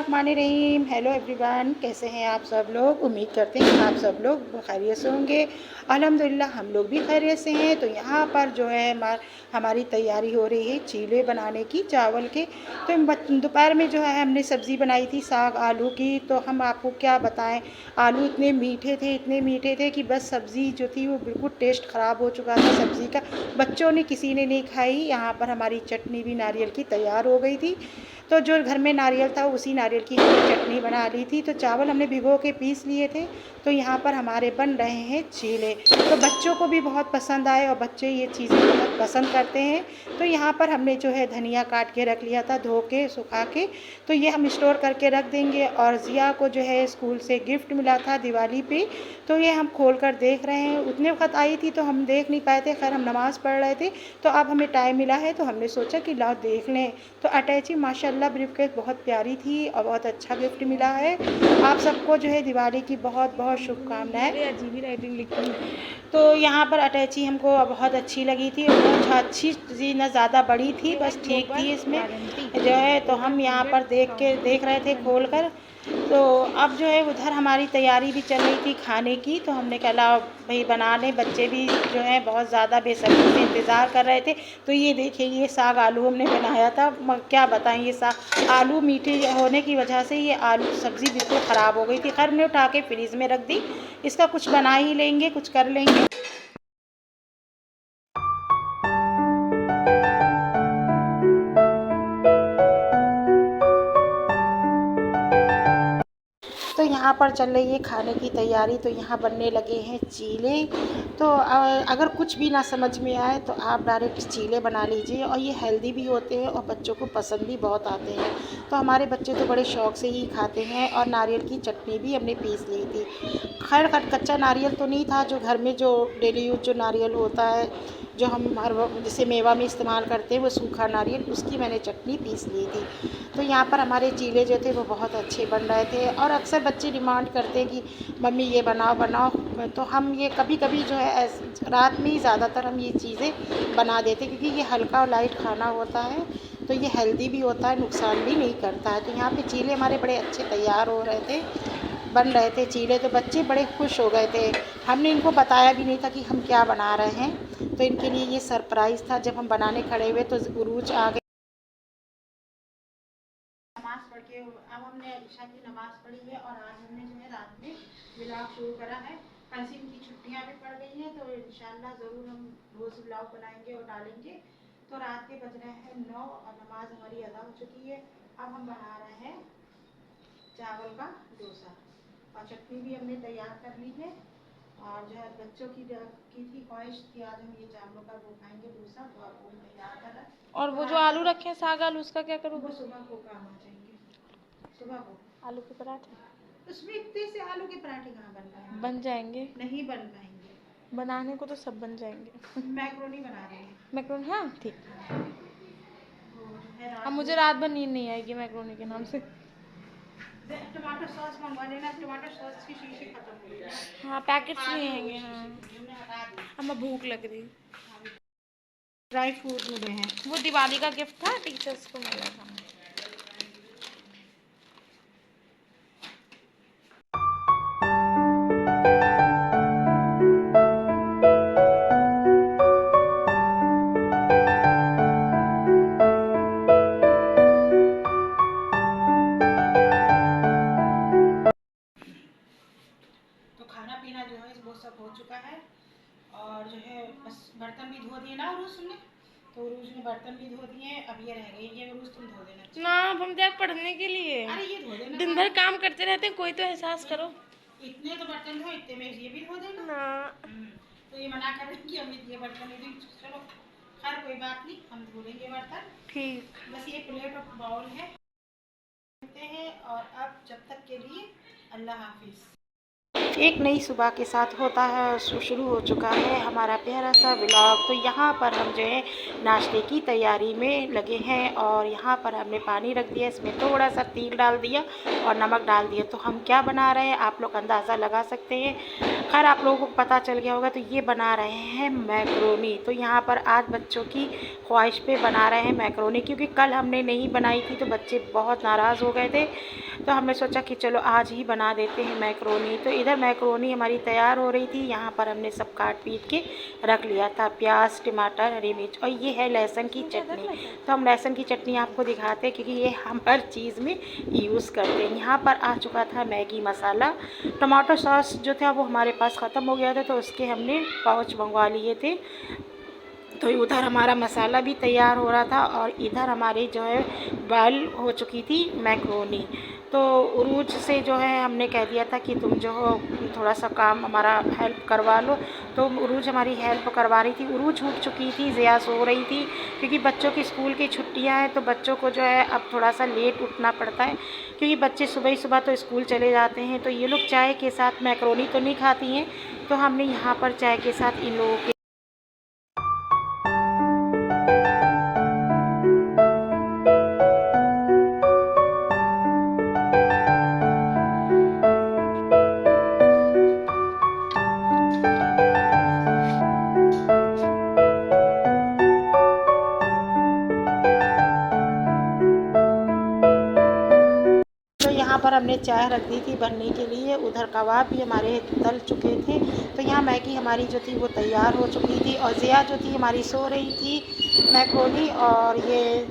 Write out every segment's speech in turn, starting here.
बिस्मिल्लाहिर्रहमानिर्रहीम। Hello everyone, कैसे हैं आप सब लोग। उम्मीद करते हैं आप सब लोग खैरियत से होंगे। अल्हम्दुलिल्लाह हम लोग भी खैरियत से हैं। तो यहाँ पर जो है हमारी तैयारी हो रही है चीले बनाने की, चावल के। तो दोपहर में जो है हमने सब्ज़ी बनाई थी साग आलू की। तो हम आपको क्या बताएं, आलू इतने मीठे थे कि बस सब्ज़ी जो थी वो बिल्कुल टेस्ट ख़राब हो चुका था सब्ज़ी का। बच्चों ने किसी ने नहीं खाई। यहाँ पर हमारी चटनी भी नारियल की तैयार हो गई थी। तो जो घर में नारियल था उसी नारियल की हमने चटनी बना ली थी। तो चावल हमने भिगो के पीस लिए थे। तो यहाँ पर हमारे बन रहे हैं चीले। तो बच्चों को भी बहुत पसंद आए और बच्चे ये चीज़ें बहुत पसंद करते हैं। तो यहाँ पर हमने जो है धनिया काट के रख लिया था, धो के सुखा के। तो ये हम स्टोर करके रख देंगे। और ज़िया को जो है स्कूल से गिफ्ट मिला था दिवाली पे, तो ये हम खोल कर देख रहे हैं। उतने वक्त आई थी तो हम देख नहीं पाए थे, खैर हम नमाज़ पढ़ रहे थे। तो अब हमें टाइम मिला है तो हमने सोचा कि लाओ देख लें। तो अटैची माशाल्लाह ब्रीफकेस बहुत प्यारी थी और बहुत अच्छा गिफ्ट मिला है। आप सबको जो है दिवाली की बहुत बहुत शुभकामनाएं। अजीब ही राइटिंग लिखी। तो यहाँ पर अटैची हमको बहुत अच्छी लगी थी, बहुत अच्छी थी, ना ज़्यादा बड़ी थी, बस ठीक थी इसमें जो है। तो हम यहाँ पर देख रहे थे खोल कर। तो अब जो है उधर हमारी तैयारी भी चल रही थी खाने की। तो हमने कहा लाओ भाई बना लें, बच्चे भी जो है बहुत ज़्यादा बेसब्री से इंतज़ार कर रहे थे। तो ये देखिए ये साग आलू हमने बनाया था। क्या बताएं, ये साग आलू मीठे होने की वजह से ये आलू सब्ज़ी बिल्कुल ख़राब हो गई थी। खैर हमने उठा के फ्रीज़ में रख दी। इसका कुछ बना ही लेंगे, कुछ कर लेंगे। तो यहाँ पर चल रही है खाने की तैयारी। तो यहाँ बनने लगे हैं चीले। तो अगर कुछ भी ना समझ में आए तो आप डायरेक्ट चीले बना लीजिए। और ये हेल्दी भी होते हैं और बच्चों को पसंद भी बहुत आते हैं। तो हमारे बच्चे तो बड़े शौक़ से ही खाते हैं। और नारियल की चटनी भी हमने पीस ली थी। खैर कच्चा नारियल तो नहीं था, जो घर में जो डेली यूज जो नारियल होता है, जो हम हर जैसे मेवा में इस्तेमाल करते हैं, वो सूखा नारियल, उसकी मैंने चटनी पीस ली थी। तो यहाँ पर हमारे चीले जो थे वो बहुत अच्छे बन रहे थे। और अक्सर बच्चे डिमांड करते हैं कि मम्मी ये बनाओ बनाओ। तो हम ये कभी कभी जो है रात में ही ज़्यादातर हम ये चीज़ें बना देते, क्योंकि ये हल्का और लाइट खाना होता है। तो ये हेल्दी भी होता है, नुकसान भी नहीं करता है। तो यहाँ पे चीले हमारे बड़े अच्छे तैयार हो रहे थे, बन रहे थे चीले। तो बच्चे बड़े खुश हो गए थे। हमने इनको बताया भी नहीं था कि हम क्या बना रहे हैं। तो इनके लिए ये सरप्राइज़ था। जब हम बनाने खड़े हुए तो उरूज आ गए। नमाज़ पढ़ के अब हमने ईशा की नमाज़ पढ़ी है। और आज हमने जो है रात में व्लॉग शुरू करा है। कल से इनकी छुट्टियाँ भी पड़ गई हैं, तो इंशाल्लाह ज़रूर हम रोज़ व्लॉग बनाएंगे और डालेंगे। तो रात के बज रहे हैं 9 और नमाज हमारी अदा हो चुकी है। अब हम बना रहे हैं चावल का डोसा। और चटनी भी हमने तैयार कर ली है। और जो है बच्चों की थी ख्वाहिश थी आज हम ये चावलों का वो खाएंगे डोसा, तो आप वो तैयार कर रहे हैं। और वो जो आलू रखे हैं साग आलू, उसका क्या करोगे? वो सुबह को काम आ जाएंगे, सुबह को। आलू के पराठे उसमें इतने से आलू के पराठे कहाँ बन पाएंगे? बन जाएंगे। नहीं बन पाएंगे। बनाने को तो सब बन जाएंगे। मैक्रोनी बना रहे हैं। मैक्रोनी, हाँ ठीक। वो जो है अब रात मुझे रात भर नींद नहीं आएगी मैक्रोनी के नाम से। टमाटर सॉस मंगवा लेना, टमाटर सॉस की शीशी खत्म हो गई है। हाँ पैकेट्स नहीं आएंगे। हाँ हमने हटा दी। अब मैं भूख लग रही। ड्राई फ्रूट मिले हैं। वो दिवाली का गिफ्ट था, टीचर्स को मिला था। तो खाना पीना जो है वो सब हो चुका है। और जो है बस बर्तन भी धो दिए ना उरूज ने। तो उरूज ने बर्तन भी धो दिए। अब ये रह गई, ये उरूज तुम धो देना। ना अब हम जाए पढ़ने के लिए। अरे ये धो देना, दिन भर काम करते रहते हैं, कोई तो एहसास करो। इतने तो बर्तन धो, इतने में ये भी धो देना ना तो ये मना कर रही कि हम ये बर्तन नहीं, चलो खैर कोई बात नहीं, हम धो लेंगे बर्तन। ठीक। बस ये प्लेट और बाउल है हैं। और अब जब तक के लिए अल्लाह हाफिज़। एक नई सुबह के साथ होता है शुरू हो चुका है हमारा प्यारा सा व्लॉग। तो यहाँ पर हम जो है नाश्ते की तैयारी में लगे हैं और यहाँ पर हमने पानी रख दिया, इसमें थोड़ा सा तेल डाल दिया और नमक डाल दिया। तो हम क्या बना रहे हैं आप लोग अंदाज़ा लगा सकते हैं, खैर आप लोगों को पता चल गया होगा। तो ये बना रहे हैं मैक्रोनी। तो यहाँ पर आज बच्चों की ख्वाहिश पे बना रहे हैं मैक्रोनी, क्योंकि कल हमने नहीं बनाई थी तो बच्चे बहुत नाराज़ हो गए थे। तो हमने सोचा कि चलो आज ही बना देते हैं मैक्रोनी। तो इधर मैक्रोनी हमारी तैयार हो रही थी। यहाँ पर हमने सब काट पीट के रख लिया था, प्याज, टमाटर, हरी मिर्च, और ये है लहसुन की चटनी। तो हम लहसुन की चटनी आपको दिखाते हैं क्योंकि ये हम हर चीज़ में यूज़ करते हैं। यहाँ पर आ चुका था मैगी मसाला। टमाटो सॉस जो था वो हमारे पास ख़त्म हो गया था तो उसके हमने पाउच मंगवा लिए थे। तो उधर हमारा मसाला भी तैयार हो रहा था और इधर हमारी जो है बॉयल हो चुकी थी मैक्रोनी। तो उरूज से जो है हमने कह दिया था कि तुम जो हो थोड़ा सा काम हमारा हेल्प करवा लो। तो उरूज हमारी हेल्प करवा रही थी। उरूज उठ चुकी थी, ज़िया सो रही थी क्योंकि बच्चों की स्कूल की छुट्टियां हैं तो बच्चों को जो है अब थोड़ा सा लेट उठना पड़ता है, क्योंकि बच्चे सुबह ही सुबह तो स्कूल चले जाते हैं। तो ये लोग चाय के साथ मैक्रोनी तो नहीं खाती हैं, तो हमने यहाँ पर चाय के साथ इन लोगों के तो यहाँ पर हमने चाय रख दी थी बनने के लिए। उधर कबाब भी हमारे तल चुके थे। तो यहाँ मैगी हमारी जो थी वो तैयार हो चुकी थी और ज़िया जो थी हमारी सो रही थी मैक्रोनी, और ये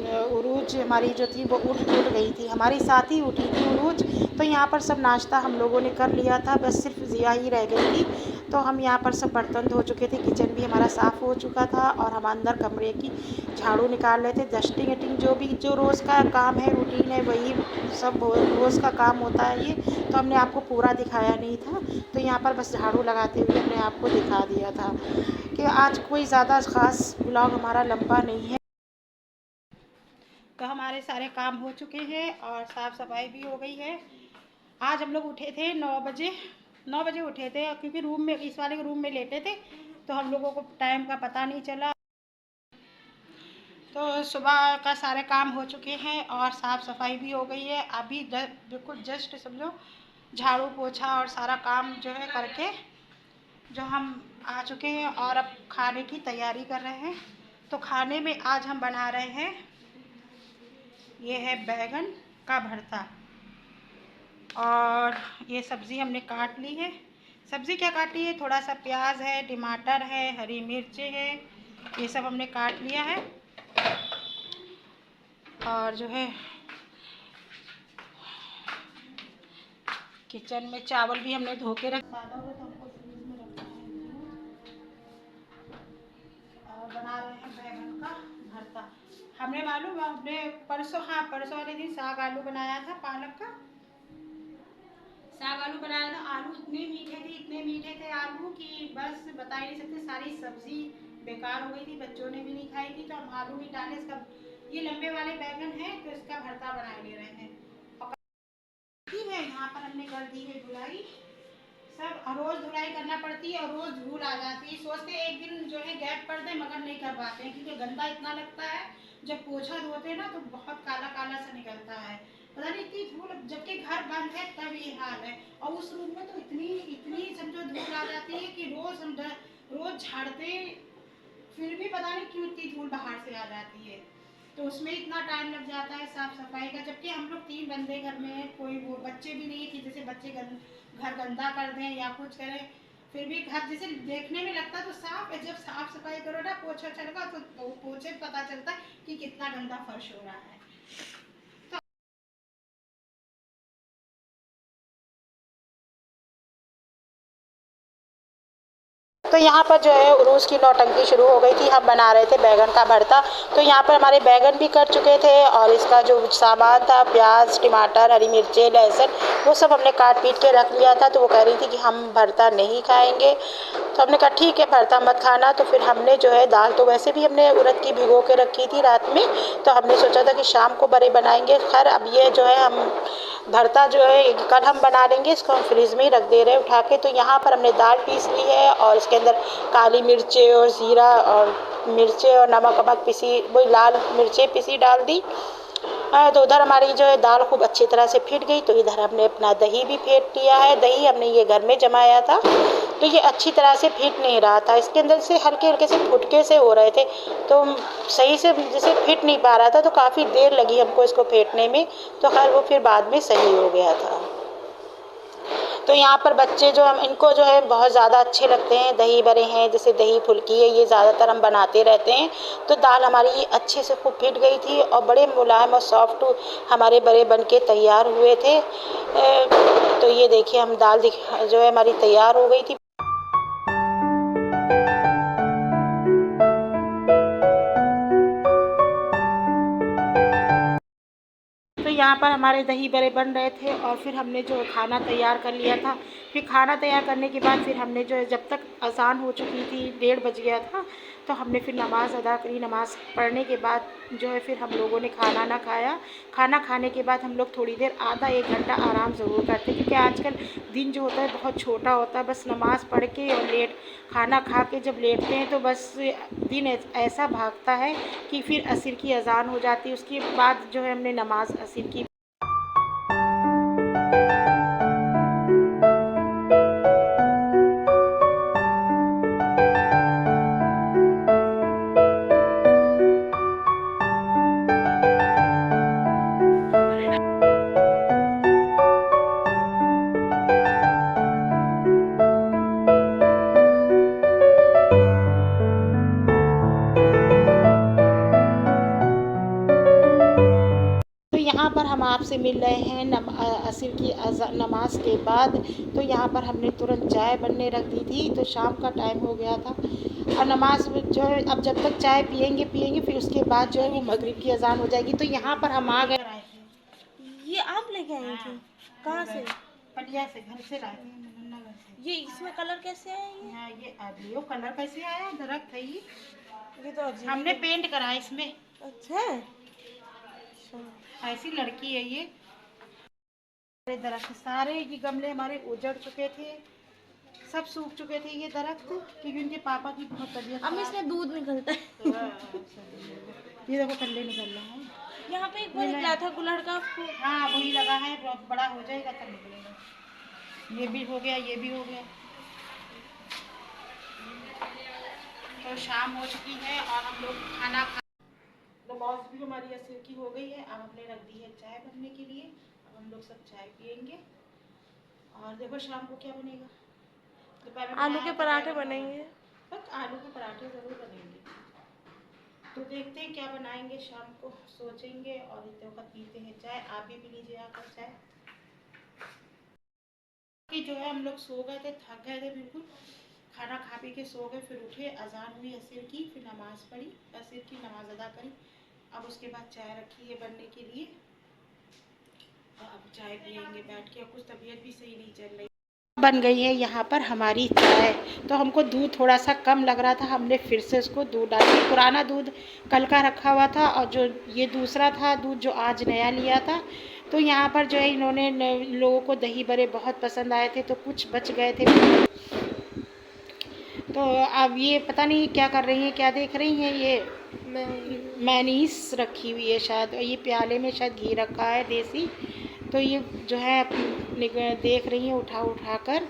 उरूज हमारी जो थी वो उठ गई थी, हमारी साथ ही उठी थी उरूज। तो यहाँ पर सब नाश्ता हम लोगों ने कर लिया था, बस सिर्फ ज़िया ही रह गई थी। तो हम यहाँ पर सब बर्तन धो चुके थे, किचन भी हमारा साफ़ हो चुका था और हम अंदर कमरे की झाड़ू निकाल रहे थे। डस्टिंग वटिंग जो रोज़ का काम है, रूटीन है, वही सब रोज़ का काम होता है ये। तो हमने आपको पूरा दिखाया नहीं था, तो यहाँ पर बस झाड़ू लगाते हुए हमने आपको दिखा दिया था कि आज कोई ज़्यादा ख़ास ब्लॉग हमारा लंबा नहीं है। तो हमारे सारे काम हो चुके हैं और साफ़ सफाई भी हो गई है। आज हम लोग उठे थे 9 बजे, 9 बजे उठे थे क्योंकि रूम में इस वाले रूम में लेटे थे तो हम लोगों को टाइम का पता नहीं चला। तो सुबह का सारे काम हो चुके हैं और साफ़ सफाई भी हो गई है। अभी बिल्कुल जस्ट समझो झाड़ू पोछा और सारा काम जो है करके जो हम आ चुके हैं और अब खाने की तैयारी कर रहे हैं। तो खाने में आज हम बना रहे हैं, ये है बैगन का भरता, और ये सब्ज़ी हमने काट ली है। सब्ज़ी क्या काटी है, थोड़ा सा प्याज है, टमाटर है, हरी मिर्च है, ये सब हमने काट लिया है। और जो है किचन में चावल भी हमने धो के रखा था तो हमको फ्रीज में रखना है। और बना रहे हैं बैगन का भरता। हमने मालूम हमने परसों, हाँ परसों वाले दिन साग आलू बनाया था, पालक का साग आलू बनाया था। आलू इतने मीठे थे आलू कि बस बता ही नहीं सकते। सारी सब्जी बेकार हो गई थी, बच्चों ने भी नहीं खाई थी। तो हम आलू भी डाले इसका, ये लंबे वाले बैगन है तो इसका भरता बना ले रहे हैं। और है यहाँ पर हमने कर दी है धुलाई, सब रोज़ धुलाई करना पड़ती है और रोज़ धूल आ जाती है। सोचते एक दिन जो है गैप कर दें मगर नहीं कर पाते हैं क्योंकि गंदा इतना लगता है। जब पोछा धोते हैं ना तो बहुत काला काला सा निकलता है, पता नहीं इतनी धूल, जबकि घर बंद है तब ये हाल है। और उस रूम में तो इतनी इतनी समझो धूल आ जाती है कि रोज़ हम रोज़ झाड़ते फिर भी पता नहीं क्यों इतनी धूल बाहर से आ जाती है। तो उसमें इतना टाइम लग जाता है साफ सफाई का, जबकि हम लोग 3 बंदे घर में हैं, कोई वो बच्चे भी नहीं कि जैसे बच्चे घर गंदा कर दें या कुछ करें। फिर भी घर जैसे देखने में लगता तो साफ है, जब साफ सफाई करो ना पोछा चलगा तो पोछे पता चलता कि कितना गंदा फर्श हो रहा है। तो यहाँ पर जो है उरूस की नौटंकी शुरू हो गई थी। हम बना रहे थे बैगन का भरता। तो यहाँ पर हमारे बैगन भी कट चुके थे और इसका जो सामान था प्याज, टमाटर, हरी मिर्चें, लहसुन, वो सब हमने काट पीट के रख लिया था। तो वो कह रही थी कि हम भरता नहीं खाएंगे। तो हमने कहा ठीक है, भरता मत खाना। तो फिर हमने जो है दाल तो वैसे भी हमने उड़द की भिगो के रखी थी रात में, तो हमने सोचा था कि शाम को बड़े बनाएंगे। खैर अब ये जो है हम भरता जो है कल हम बना लेंगे, इसको हम फ्रिज में ही रख दे रहे हैं उठा के। तो यहाँ पर हमने दाल पीस ली है और इसके अंदर काली मिर्चें और ज़ीरा और मिर्चें और नमक वमक पीसी, वही लाल मिर्चें पीसी डाल दी। तो उधर हमारी जो है दाल खूब अच्छी तरह से फिट गई। तो इधर हमने अपना दही भी फेंट लिया है। दही हमने ये घर में जमाया था, तो ये अच्छी तरह से फिट नहीं रहा था, इसके अंदर से हल्के हल्के से फुटके से हो रहे थे, तो सही से जैसे फिट नहीं पा रहा था। तो काफ़ी देर लगी हमको इसको फेंटने में। तो खैर वो फिर बाद में सही हो गया था। तो यहाँ पर बच्चे जो हम इनको जो है बहुत ज़्यादा अच्छे लगते हैं दही बड़े हैं, जैसे दही फुल्की है, ये ज़्यादातर हम बनाते रहते हैं। तो दाल हमारी ये अच्छे से खूब फिट गई थी और बड़े मुलायम और सॉफ्ट हमारे बड़े बन के तैयार हुए थे। तो ये देखिए हम दाल जो है हमारी तैयार हो गई थी। तो यहाँ पर हमारे दही बड़े बन रहे थे और फिर हमने जो खाना तैयार कर लिया था। फिर खाना तैयार करने के बाद फिर हमने जो है जब तक अज़ान हो चुकी थी, 1:30 बज गया था, तो हमने फिर नमाज़ अदा करी। नमाज़ पढ़ने के बाद जो है फिर हम लोगों ने खाना ना खाया। खाना खाने के बाद हम लोग थोड़ी देर आधा 1 घंटा आराम ज़रूर करते हैं, क्योंकि आजकल दिन जो होता है बहुत छोटा होता है। बस नमाज़ पढ़ के और खाना खा के जब लेटते हैं तो बस दिन ऐसा भागता है कि फिर असर की अज़ान हो जाती है। उसके बाद जो है हमने नमाज़ असर की। तो यहाँ पर हम आपसे मिल रहे हैं असर की नमाज के बाद। तो यहाँ पर हमने तुरंत चाय बनने रख दी थी, तो शाम का टाइम हो गया था और नमाज जो है अब जब तक चाय पियेंगे फिर उसके बाद जो है वो मगरिब की अजान हो जाएगी। तो यहाँ पर हम आ गए। ये आप लेके आई थी? कहाँ से? पटिया से, घर से लाए थे मुन्ना घर से। ये इसमें कलर कैसे आया ये? हाँ ये अभी वो कलर कैसे आया, दरख्त है ये तो अजीब हमने पेंट करा है इसमें। अच्छा है। ऐसी लड़की है ये। सारे दरख्त, सारे ये गमले हमारे उजड़ चुके थे, सब सूख चुके थे ये दरख्त, क्योंकि उनके पापा की बहुत तबीयत अब इसमें दूध निकलता है। ये देखो कल्ले निकल रहा है। यहाँ पे एक बार निकला था गुलड़ का फूल। हाँ वही लगा है, बहुत बड़ा हो जाएगा तब निकलेगा। ये भी हो गया, ये भी हो गया। तो शाम हो चुकी है और हम लोग खाना खा, नमाज भी हमारी असर की हो गई है। अब हमने रख दी है चाय बनने के लिए। अब हम लोग सब चाय पियेंगे और देखो शाम को क्या बनेगा। दोपहर में आलू के पराठे बनेंगे। बस आलू के पराठे ज़रूर बनेंगे। तो देखते हैं क्या बनाएंगे शाम को, सोचेंगे। और इतने वक्त पीते हैं चाय। आप भी पी लीजिए आकर चाय। कि जो है हम लोग सो गए थे, थक गए थे बिल्कुल, खाना खा पी के सो गए। फिर उठे, अजान हुई असर की, फिर नमाज़ पढ़ी, असर की नमाज अदा करी। अब उसके बाद चाय रखी है बनने के लिए और अब चाय पियेंगे बैठ के। कुछ तबीयत भी सही नहीं चल रही। बन गई है यहाँ पर हमारी चाय। तो हमको दूध थोड़ा सा कम लग रहा था, हमने फिर से उसको दूध डाल दिया। पुराना दूध कल का रखा हुआ था और जो ये दूसरा था दूध जो आज नया लिया था। तो यहाँ पर जो है इन्होंने लोगों को दही बड़े बहुत पसंद आए थे, तो कुछ बच गए थे। तो अब ये पता नहीं क्या कर रही हैं, क्या देख रही हैं। ये मैनीस रखी हुई है शायद, और ये प्याले में शायद घी रखा है देसी। तो ये जो है देख रही हैं उठा उठा कर।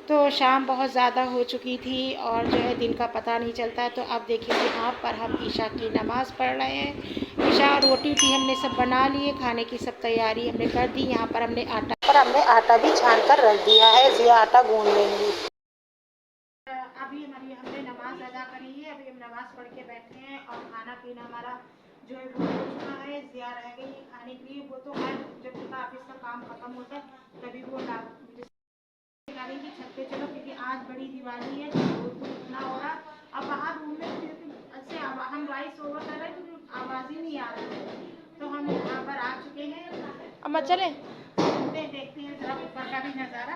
तो शाम बहुत ज़्यादा हो चुकी थी और जो है दिन का पता नहीं चलता है। तो अब देखिए यहाँ पर हम ईशा की नमाज़ पढ़ रहे हैं। ईशा रोटी हमने सब बना लिए, खाने की सब तैयारी हमने कर दी। यहाँ पर हमने आटा भी छान कर रख दिया है, ये आटा गूंद लेंगे। अभी हमने नमाज अदा करी है, अभी हम नमाज पढ़ के बैठे हैं और खाना पीना हमारा जो है वो हो चुका है। ज़िया रह गई है खाने के लिए, वो तो है जब उनका ऑफिस का काम ख़त्म होता है तभी वो डालेंगी छत पे। चलो क्योंकि आज आज बड़ी दिवाली है, तो इतना हो रहा। अब बाहर रूम में अच्छे हम वॉइस ओवर कर रहे हैं क्योंकि आवाज़ ही नहीं आ रही है, तो हम यहाँ पर आ चुके हैं। अम्मा चले देखते हैं जरा ऊपर का भी नज़ारा।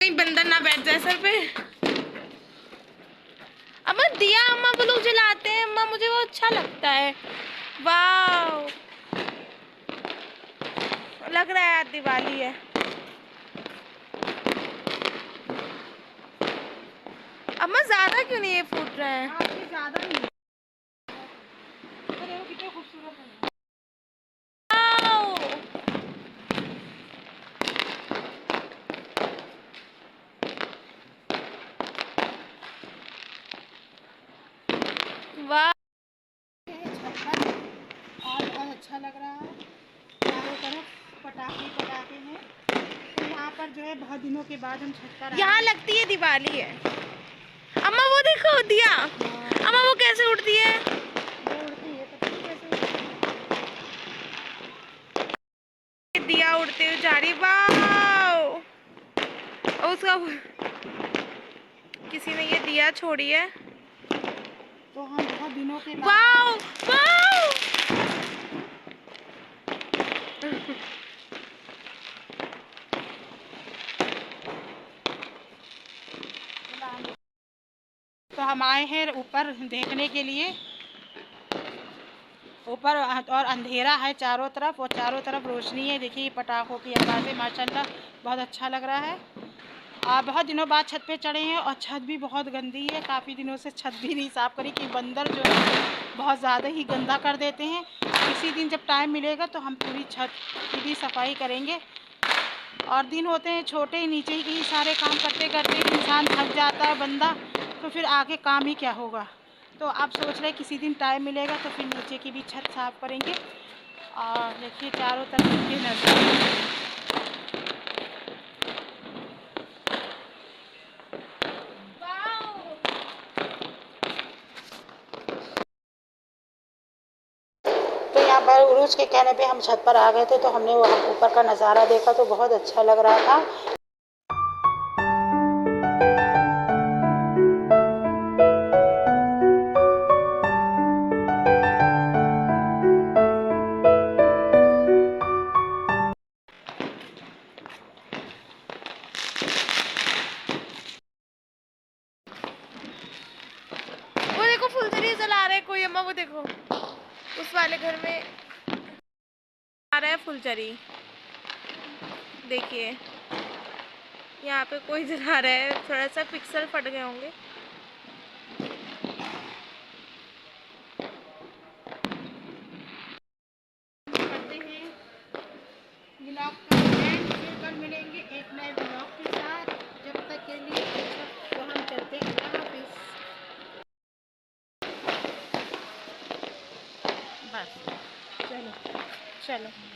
कहीं बंदर ना बैठ जाए सर पे। अम्मा दिया अम्मा वो लोग जलाते हैं अम्मा, मुझे वो अच्छा लगता है। वाह, लग रहा है आज दिवाली है। अम्मा ज्यादा क्यों नहीं ये फूट रहे हैं? ज़्यादा नहीं है। अरे वो कितने खूबसूरत है। वाह, छत पर और बहुत अच्छा लग रहा है। चारों तरफ पटाखे पटाखे हैं। तो यहाँ पर जो है बहुत दिनों के बाद हम छत पर यहाँ लगती है दिवाली है। अम्मा वो देखो दिया, अम्मा वो कैसे उड़ती है? उड़ती है तो कैसे दिया उड़ते हुए जा रही। वाह, उसका किसी ने ये दिया छोड़ी है। तो हम बहुत दिनों के बाद वाह वाह, तो हम आए हैं ऊपर देखने के लिए। ऊपर और अंधेरा है चारों तरफ, और चारों तरफ रोशनी है। देखिए पटाखों की आवाज़ें, माशाल्लाह बहुत अच्छा लग रहा है। बहुत दिनों बाद छत पे चढ़े हैं और छत भी बहुत गंदी है। काफ़ी दिनों से छत भी नहीं साफ़ करी कि बंदर जो है बहुत ज़्यादा ही गंदा कर देते हैं। किसी दिन जब टाइम मिलेगा तो हम पूरी छत की भी सफाई करेंगे। और दिन होते हैं छोटे, नीचे ही सारे काम करते करते इंसान थक जाता है बंदा, तो फिर आगे काम ही क्या होगा। तो आप सोच रहे किसी दिन टाइम मिलेगा तो फिर नीचे की भी छत साफ़ करेंगे। और देखिए चारों तरफ ये नज़ारा। तो यहाँ पर उरूज के कहने पे हम छत पर आ गए थे, तो हमने वहाँ ऊपर का नज़ारा देखा तो बहुत अच्छा लग रहा था। वो देखो फुलझड़ी जला रहे कोई अम्मा, वो देखो उस वाले घर में आ रहा है फुलझड़ी। देखिए यहाँ पे कोई जला रहा है, थोड़ा सा पिक्सल फट गए होंगे। करते हैं ब्लॉग का एंड, फिर कल मिलेंगे एक नए ब्लॉग के साथ। जब तक के लिए तो हम चलते हैं। अल्लाह हाफिज़। बस चलो चलो।